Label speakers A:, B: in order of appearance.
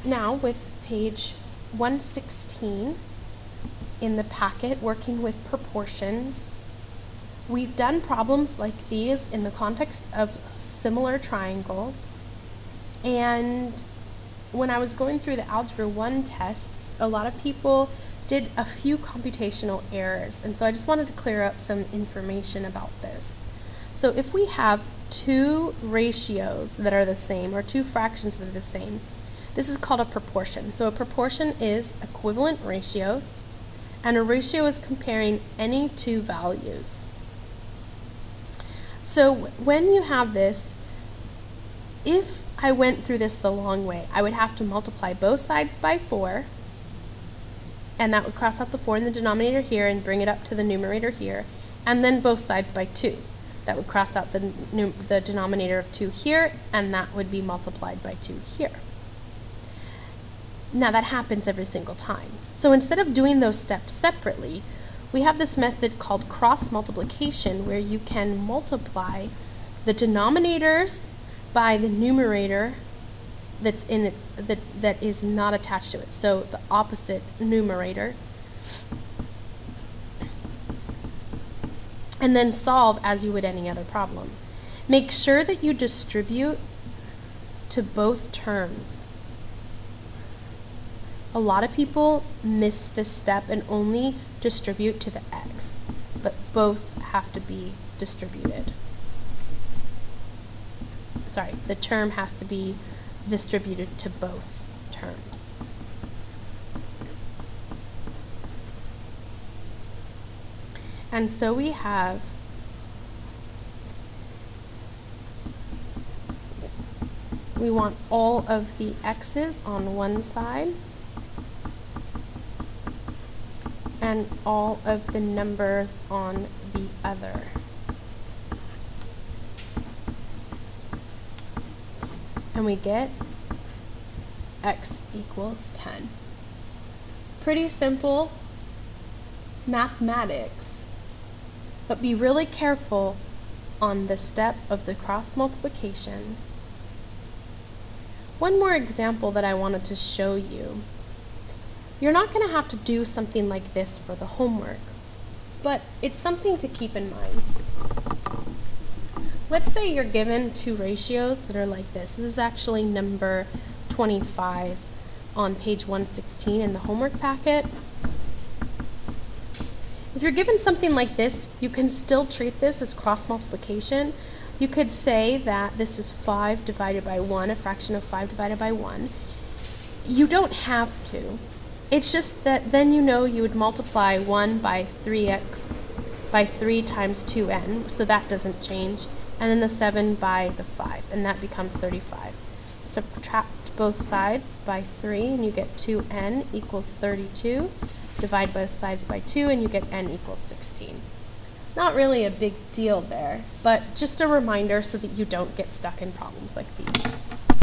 A: Now with page 116 in the packet, working with proportions, we've done problems like these in the context of similar triangles. And when I was going through the Algebra 1 tests, a lot of people did a few computational errors. And so I just wanted to clear up some information about this. So if we have two ratios that are the same, or two fractions that are the same, this is called a proportion. So a proportion is equivalent ratios, and a ratio is comparing any two values. So when you have this, if I went through this the long way, I would have to multiply both sides by 4, and that would cross out the 4 in the denominator here and bring it up to the numerator here, and then both sides by 2. That would cross out the denominator of 2 here, and that would be multiplied by 2 here. Now that happens every single time. So instead of doing those steps separately, we have this method called cross multiplication, where you can multiply the denominators by the numerator that's in its that is not attached to it. So the opposite numerator. And then solve as you would any other problem. Make sure that you distribute to both terms. A lot of people miss this step and only distribute to the x, but both have to be distributed. Sorry, the term has to be distributed to both terms. And so we want all of the x's on one side and all of the numbers on the other. And we get x equals 10. Pretty simple mathematics, but be really careful on the step of the cross multiplication. One more example that I wanted to show you. You're not going to have to do something like this for the homework, but it's something to keep in mind. Let's say you're given two ratios that are like this. This is actually number 25 on page 116 in the homework packet. If you're given something like this, you can still treat this as cross multiplication. You could say that this is 5 divided by 1, a fraction of 5 divided by 1. You don't have to. It's just that then you know you would multiply 1 by 3x by 3 times 2n, so that doesn't change, and then the 7 by the 5, and that becomes 35. Subtract both sides by 3, and you get 2n equals 32. Divide both sides by 2, and you get n equals 16. Not really a big deal there, but just a reminder so that you don't get stuck in problems like these.